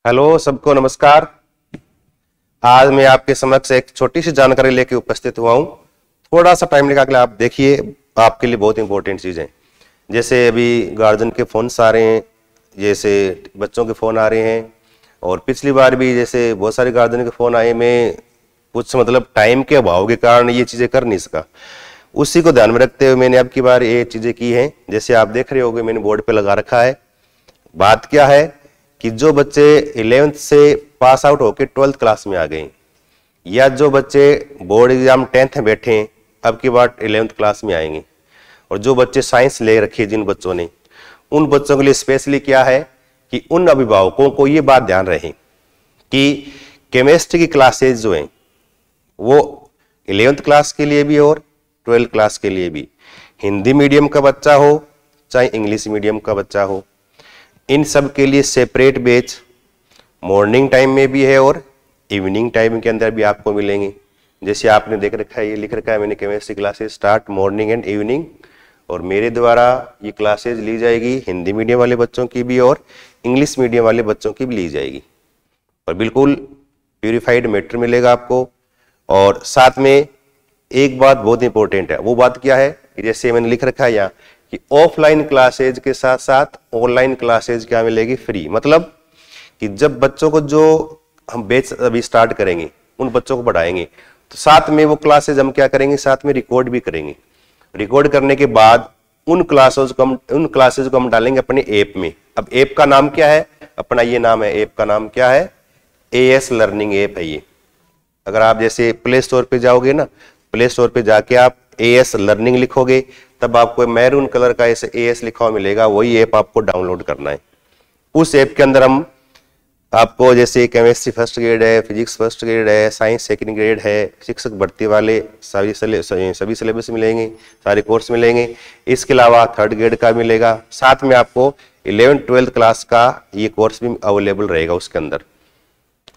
Hello, सबको नमस्कार। आज मैं आपके समक्ष एक छोटी सी जानकारी लेके उपस्थित हुआ हूँ। थोड़ा सा टाइम निकाल के आप देखिए, आपके लिए बहुत इंपॉर्टेंट चीज़ें। जैसे अभी गार्जियन के फ़ोन्स आ रहे हैं, जैसे बच्चों के फ़ोन आ रहे हैं, और पिछली बार भी जैसे बहुत सारे गार्जियन के फ़ोन आए। मैं कुछ टाइम के अभाव के कारण ये चीज़ें कर नहीं सका। उसी को ध्यान में रखते हुए मैंने अब की बार ये चीज़ें की हैं। जैसे आप देख रहे होंगे, मैंने बोर्ड पे लगा रखा है। बात क्या है कि जो बच्चे 11th से पास आउट होकर 12th क्लास में आ गए, या जो बच्चे बोर्ड एग्जाम 10th में बैठे हैं, अब की बार 11th क्लास में आएंगे, और जो बच्चे साइंस ले रखी है जिन बच्चों ने, उन बच्चों के लिए स्पेशली क्या है कि उन अभिभावकों को ये बात ध्यान रहे कि केमिस्ट्री की क्लासेज जो हैं वो 11th क्लास के लिए भी और 12th क्लास के लिए भी, हिंदी मीडियम का बच्चा हो चाहे इंग्लिश मीडियम का बच्चा हो, इन सब के लिए सेपरेट बैच मॉर्निंग टाइम में भी है और इवनिंग टाइम के अंदर भी आपको मिलेंगे। जैसे आपने देख रखा है, ये लिख रखा है मैंने, chemistry classes start morning and evening, और मेरे द्वारा ये क्लासेज ली जाएगी हिंदी मीडियम वाले बच्चों की भी और इंग्लिश मीडियम वाले बच्चों की भी ली जाएगी, और बिल्कुल प्यूरिफाइड मैटर मिलेगा आपको। और साथ में एक बात बहुत इंपॉर्टेंट है, वो बात क्या है कि जैसे मैंने लिख रखा है यहाँ कि ऑफलाइन क्लासेज के साथ साथ ऑनलाइन क्लासेज क्या मिलेगी, फ्री। मतलब कि जब बच्चों को जो हम बैच अभी स्टार्ट करेंगे, उन बच्चों को पढ़ाएंगे, तो साथ में वो क्लासेज हम क्या करेंगे, साथ में रिकॉर्ड भी करेंगे। रिकॉर्ड करने के बाद उन क्लासेज को हम डालेंगे अपने ऐप में। अब ऐप का नाम क्या है अपना, ये नाम है ऐप का नाम क्या है, AS लर्निंग ऐप है ये। अगर आप जैसे प्ले स्टोर पे जाओगे ना, प्ले स्टोर पे जाके आप AS लर्निंग लिखोगे, तब आपको मैरून कलर का ऐसे AS लिखा हुआ मिलेगा, वही ऐप आपको डाउनलोड करना है। उस ऐप के अंदर हम आपको जैसे केमिस्ट्री फर्स्ट ग्रेड है, फिजिक्स फर्स्ट ग्रेड है, साइंस सेकंड ग्रेड है, शिक्षक भर्ती वाले सभी सिलेबस मिलेंगे, सारे कोर्स मिलेंगे। इसके अलावा थर्ड ग्रेड का मिलेगा, साथ में आपको 11th 12th क्लास का ये कोर्स भी अवेलेबल रहेगा उसके अंदर।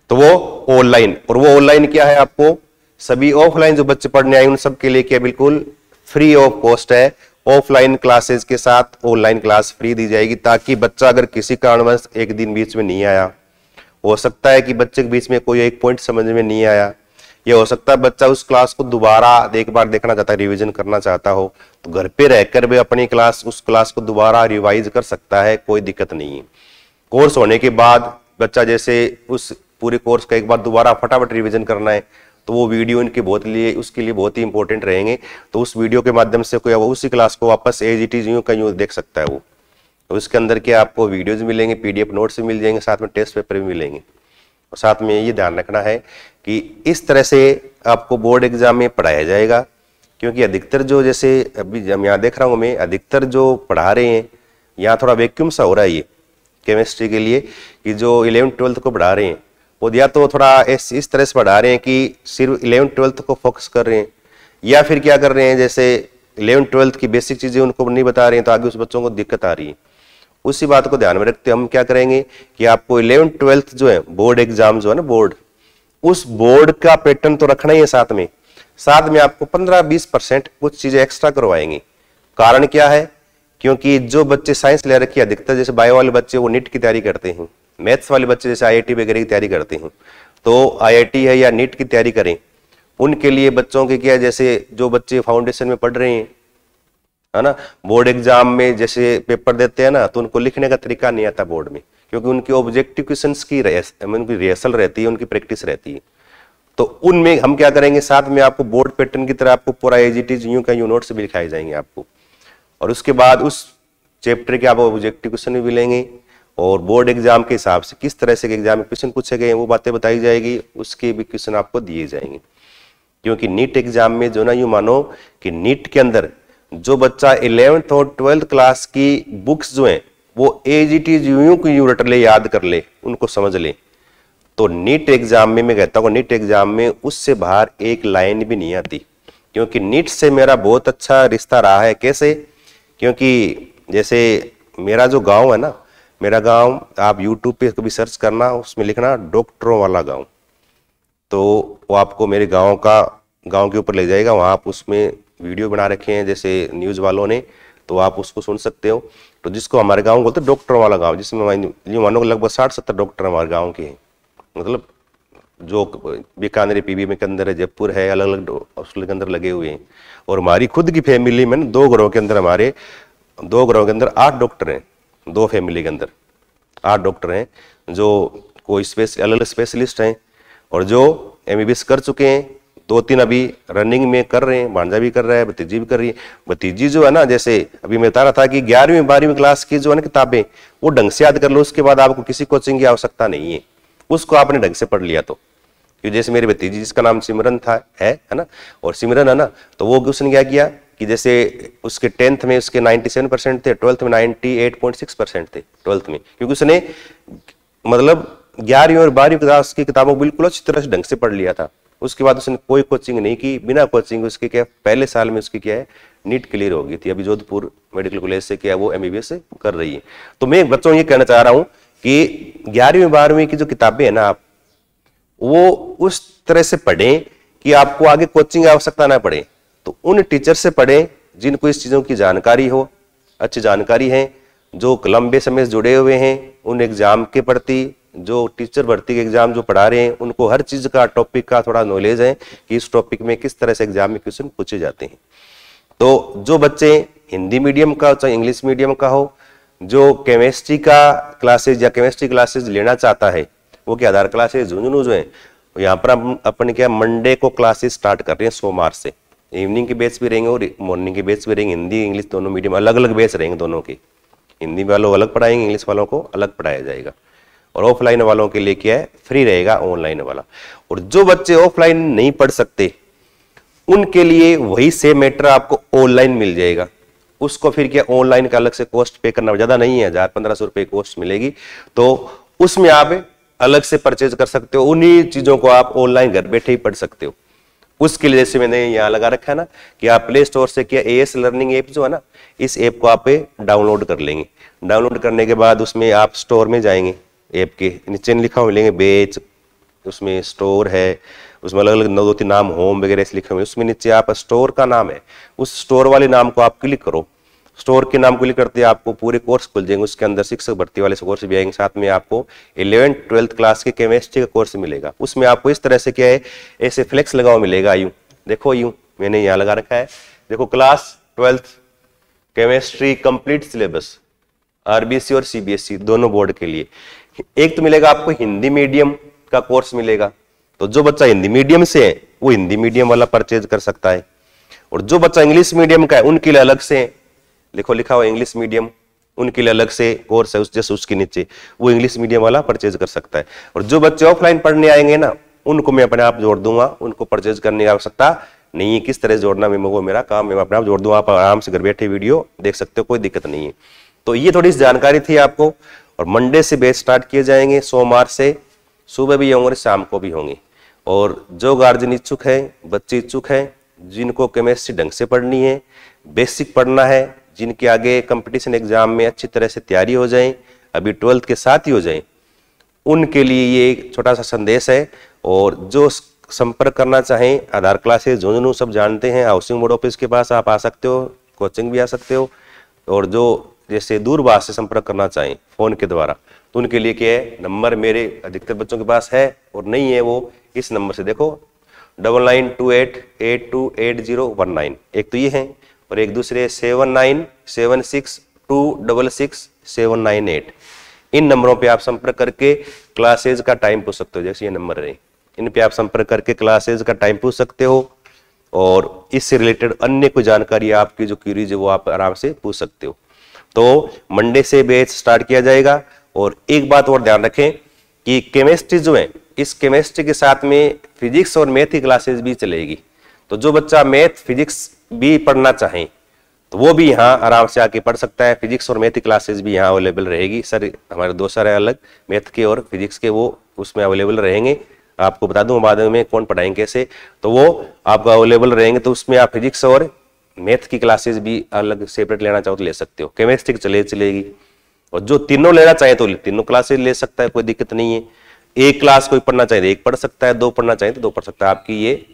तो वो ऑनलाइन, और वो ऑनलाइन क्या है, आपको सभी ऑफलाइन जो बच्चे पढ़ने आए उन सब के लिए क्या बिल्कुल फ्री ऑफ कॉस्ट है। ऑफलाइन क्लासेस के साथ ऑनलाइन क्लास फ्री दी जाएगी, ताकि बच्चा अगर किसी कारणवश एक दिन बीच में नहीं आया, हो सकता है कि बच्चे के बीच में कोई एक पॉइंट समझ में नहीं आया, या हो सकता है बच्चा उस क्लास को दोबारा एक बार देखना चाहता है, रिवीजन करना चाहता हो, तो घर पे रहकर भी अपनी उस क्लास को दोबारा रिवाइज कर सकता है, कोई दिक्कत नहीं है। कोर्स होने के बाद बच्चा जैसे उस पूरे कोर्स का एक बार दोबारा फटाफट रिवीजन करना है, तो वो वीडियो इनके उसके लिए बहुत ही इंपॉर्टेंट रहेंगे। तो उस वीडियो के माध्यम से कोई उसी क्लास को वापस एज इट इज यूं का यूं देख सकता है वो। तो उसके अंदर क्या आपको वीडियोज मिलेंगे, PDF नोट्स भी मिल जाएंगे, साथ में टेस्ट पेपर भी मिलेंगे। और साथ में ये ध्यान रखना है कि इस तरह से आपको बोर्ड एग्जाम में पढ़ाया जाएगा, क्योंकि अधिकतर जो जैसे अभी हम यहाँ देख रहा हूँ मैं, अधिकतर जो पढ़ा रहे हैं यहाँ थोड़ा वैक्यूम सा हो रहा है ये केमिस्ट्री के लिए, कि जो 11th 12th को पढ़ा रहे हैं वो या तो थोड़ा इस तरह से पढ़ा रहे हैं कि सिर्फ 11th 12th को फोकस कर रहे हैं, या फिर क्या कर रहे हैं जैसे 11th 12th की बेसिक चीजें उनको नहीं बता रहे हैं, तो आगे उस बच्चों को दिक्कत आ रही है। उसी बात को ध्यान में रखते हम क्या करेंगे कि आपको 11th 12th जो है बोर्ड एग्जाम जो है ना, बोर्ड, उस बोर्ड का पैटर्न तो रखना ही है, साथ में आपको 15-20% कुछ चीजें एक्स्ट्रा करवाएंगे। कारण क्या है, क्योंकि जो बच्चे साइंस ले रखी है, अधिकतर जैसे बायो वाले बच्चे वो नीट की तैयारी करते हैं, मैथ्स वाले बच्चे जैसे IIT वगैरह की तैयारी करते हैं, तो IIT है या नीट की तैयारी करें, उनके लिए बच्चों के क्या, जैसे जो बच्चे फाउंडेशन में पढ़ रहे हैं, है ना, बोर्ड एग्जाम में जैसे पेपर देते हैं ना, तो उनको लिखने का तरीका नहीं आता बोर्ड में, क्योंकि उनकी ऑब्जेक्टिव क्वेश्चंस की उनकी रिहर्सल रहती है, उनकी प्रैक्टिस रहती है। तो उनमें हम क्या करेंगे, साथ में आपको बोर्ड पैटर्न की तरह आपको पूरा एज इट इज यूं का यूं नोट्स भी दिखाए जाएंगे आपको, और उसके बाद उस चैप्टर के आप ऑब्जेक्टिव क्वेश्चन भी मिलेंगे, और बोर्ड एग्जाम के हिसाब से किस तरह से एग्जाम में क्वेश्चन पूछे गए वो बातें बताई जाएगी, उसके भी क्वेश्चन आपको दिए जाएंगे। क्योंकि नीट एग्जाम में जो ना, यूं मानो कि नीट के अंदर जो बच्चा 11th और 12th क्लास की बुक्स जो हैं वो एज इट इज यूं की यूं रट ले, याद कर ले, उनको समझ ले, तो नीट एग्जाम में मैं कहता हूँ नीट एग्जाम में उससे बाहर एक लाइन भी नहीं आती। क्योंकि नीट से मेरा बहुत अच्छा रिश्ता रहा है। कैसे, क्योंकि जैसे मेरा जो गांव है ना, मेरा गांव आप यूट्यूब पे कभी सर्च करना, उसमें लिखना डॉक्टरों वाला गांव, तो वो आपको मेरे गांव के ऊपर ले जाएगा। वहां आप उसमें वीडियो बना रखे हैं जैसे न्यूज वालों ने, तो आप उसको सुन सकते हो। तो जिसको हमारे गाँव बोलते हैं डॉक्टर वाला गाँव, जिसमें मानो लगभग 60-70 डॉक्टर हमारे गाँव के हैं। मतलब जो बीकानेर पीबी में के अंदर है, जयपुर है, अलग अलग हॉस्पिटल के अंदर लगे हुए हैं। और हमारी खुद की फैमिली में 2 घरों के अंदर, हमारे 2 घरों के अंदर 8 डॉक्टर हैं। 2 फैमिली के अंदर 8 डॉक्टर हैं जो कोई अलग अलग स्पेशलिस्ट हैं और जो MBBS कर चुके हैं। 2-3 अभी रनिंग में कर रहे हैं, भांजा भी कर रहा है, भतीजी भी कर रही है। भतीजी जो है ना, जैसे अभी मैं बता रहा था कि 11वीं 12वीं क्लास की जो है ना किताबें, वो ढंग से याद कर लो, उसके बाद आपको किसी कोचिंग की आवश्यकता नहीं है। उसको आपने ढंग से पढ़ लिया तो, क्योंकि जैसे मेरी भतीजी जिसका नाम सिमरन था है ना, और सिमरन है ना, तो वो उसने क्या किया कि जैसे उसके 10th में उसके 97% थे, 12th में 98.6% थे 12th में, क्योंकि उसने मतलब 11वीं और 12वीं क्लास की किताबों बिल्कुल अच्छी तरह से ढंग से पढ़ लिया था। उसके बाद उसने कोई कोचिंग नहीं की, बिना कोचिंग उसके क्या पहले साल में उसकी क्या है नीट क्लियर हो गई थी। अभी जोधपुर मेडिकल कॉलेज से क्या वो MBBS कर रही है। तो मैं बच्चों ये कहना चाह रहा हूँ कि 11वीं 12वीं की जो किताबें है ना, आप वो उस तरह से पढ़ें कि आपको आगे कोचिंग की आवश्यकता ना पड़े। तो उन टीचर से पढ़ें जिनको इस चीजों की जानकारी हो, अच्छी जानकारी है, जो लंबे समय से जुड़े हुए हैं उन एग्जाम के प्रति, जो टीचर भर्ती के एग्जाम जो पढ़ा रहे हैं उनको हर चीज का टॉपिक का थोड़ा नॉलेज है कि इस टॉपिक में किस तरह से एग्जाम में क्वेश्चन पूछे जाते हैं। तो जो बच्चे हिंदी मीडियम का चाहे इंग्लिश मीडियम का हो, जो केमिस्ट्री का क्लासेज या केमिस्ट्री क्लासेज लेना चाहता है, वो क्या आधार क्लासेज झुंझुनू जो है यहाँ पर अपन क्या मंडे को क्लासेस स्टार्ट कर रहे हैं सोमवार से। इवनिंग के बैच भी रहेंगे और मॉर्निंग के बैच भी रहेंगे। हिंदी इंग्लिश दोनों मीडियम अलग अलग बैच रहेंगे दोनों के। हिंदी वालों अलग पढ़ाएंगे, इंग्लिश वालों को अलग पढ़ाया जाएगा। और ऑफलाइन वालों के लिए क्या है फ्री रहेगा ऑनलाइन वाला। और जो बच्चे ऑफलाइन नहीं पढ़ सकते उनके लिए वही सेम मैटर आपको ऑनलाइन मिल जाएगा। उसको फिर क्या ऑनलाइन का अलग से कॉस्ट पे करना, ज्यादा नहीं है, 1000-1500 रुपए कॉस्ट मिलेगी। तो उसमें आप अलग से परचेज कर सकते हो। उन्हीं चीजों को आप ऑनलाइन घर बैठे ही पढ़ सकते हो। उसके लिए जैसे मैंने यहाँ लगा रखा है ना कि आप प्ले स्टोर से क्या AS लर्निंग ऐप जो है ना, इस ऐप को आप डाउनलोड कर लेंगे। डाउनलोड करने के बाद उसमें आप स्टोर में जाएंगे, ऐप के नीचे लिखा हुआ मिलेंगे बेच, उसमें स्टोर है, उसमें अलग अलग 2-3 नाम होम वगैरह ऐसे लिखे हुए, उसमें नीचे आप स्टोर का नाम है, उस स्टोर वाले नाम को आप क्लिक करो। स्टोर के नाम क्लिक करते आपको पूरे कोर्स खुल जाएंगे। उसके अंदर शिक्षक भर्ती वाले कोर्स भी आएंगे, साथ में आपको 11th-12th क्लास के केमिस्ट्री का कोर्स मिलेगा। उसमें आपको इस तरह से क्या है ऐसे फ्लेक्स लगा हुआ मिलेगा, यूं देखो, यूं मैंने यहाँ लगा रखा है, देखो class 12th chemistry complete syllabus RBC और CBSE दोनों बोर्ड के लिए। एक तो मिलेगा आपको हिंदी मीडियम का कोर्स मिलेगा, तो जो बच्चा हिंदी मीडियम से है वो हिंदी मीडियम वाला परचेज कर सकता है। और जो बच्चा इंग्लिश मीडियम का है उनके लिए अलग से देखो लिखा हुआ इंग्लिश मीडियम, उनके लिए अलग से कोर्स है जैसे उसके नीचे, वो इंग्लिश मीडियम वाला परचेज कर सकता है। और जो बच्चे ऑफलाइन पढ़ने आएंगे ना उनको मैं अपने आप जोड़ दूंगा, उनको परचेज करने की आवश्यकता नहीं है। किस तरह जोड़ना मैं वो मेरा काम, मैं अपने आप जोड़ दूंगा। आप आराम से घर बैठे वीडियो देख सकते हो, कोई दिक्कत नहीं है। तो ये थोड़ी सी जानकारी थी आपको। और मंडे से बैच स्टार्ट किए जाएंगे, सोमवार से सुबह भी होंगे और शाम को भी होंगे। और जो गार्जियन इच्छुक है, बच्चे इच्छुक हैं, जिनको केमिस्ट्री ढंग से पढ़नी है, बेसिक पढ़ना है, जिनके आगे कंपटीशन एग्जाम में अच्छी तरह से तैयारी हो जाए, अभी 12th के साथ ही हो जाए, उनके लिए ये एक छोटा सा संदेश है। और जो संपर्क करना चाहें, आधार क्लासेस झुंझुनू सब जानते हैं, हाउसिंग बोर्ड ऑफिस के पास आप आ सकते हो, कोचिंग भी आ सकते हो। और जो जैसे दूरभाष से संपर्क करना चाहें फोन के द्वारा, तो उनके लिए क्या है नंबर मेरे अधिकतर बच्चों के पास है, और नहीं है वो इस नंबर से देखो 9928828019, एक तो ये है, और एक दूसरे 797626266798। इन नंबरों पे आप संपर्क करके क्लासेज का टाइम पूछ सकते हो। जैसे ये नंबर रहे, इन पे आप संपर्क करके क्लासेज का टाइम पूछ सकते हो, और इससे रिलेटेड अन्य कोई जानकारी आपकी जो क्वेरीज है वो आप आराम से पूछ सकते हो। तो मंडे से बैच स्टार्ट किया जाएगा। और एक बात और ध्यान रखें कि केमिस्ट्री जो है, इस केमिस्ट्री के साथ में फिजिक्स और मैथ की क्लासेस भी चलेगी। तो जो बच्चा मैथ फिजिक्स भी पढ़ना चाहें तो वो भी यहाँ आराम से आके पढ़ सकता है। फिजिक्स और मैथ की क्लासेस भी यहाँ अवेलेबल रहेगी। सर हमारे 2 सर है अलग, मैथ के और फिजिक्स के, वो उसमें अवेलेबल रहेंगे। आपको बता दूं बाद में कौन पढ़ाएंगे कैसे, तो वो आपको अवेलेबल रहेंगे। तो उसमें आप फिजिक्स और मैथ की क्लासेस भी अलग सेपरेट लेना चाहो तो ले सकते हो। केमिस्ट्री चलेगी, और जो तीनों लेना चाहे तो तीनों क्लासेस ले सकता है, कोई दिक्कत नहीं है। एक क्लास कोई पढ़ना चाहे तो एक पढ़ सकता है, 2 पढ़ना चाहे तो 2 पढ़ सकता है, आपकी ये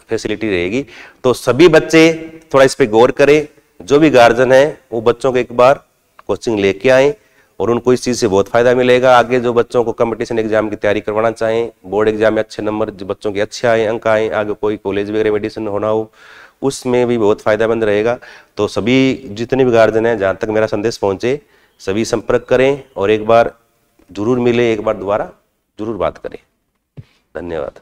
फैसिलिटी रहेगी। तो सभी बच्चे थोड़ा इस पे गौर करें, जो भी गार्जियन है वो बच्चों को एक बार कोचिंग लेके आए और उनको इस चीज़ से बहुत फायदा मिलेगा। आगे जो बच्चों को कंपटीशन एग्जाम की तैयारी करवाना चाहें, बोर्ड एग्जाम में अच्छे नंबर जो बच्चों के अच्छे आए, अंक आए, आगे कोई कॉलेज वगैरह मेडिसिन होना हो उसमें भी बहुत फायदेमंद रहेगा। तो सभी जितने भी गार्जियन हैं, जहाँ तक मेरा संदेश पहुँचे, सभी संपर्क करें और एक बार जरूर मिले, एक बार दोबारा जरूर बात करें। धन्यवाद।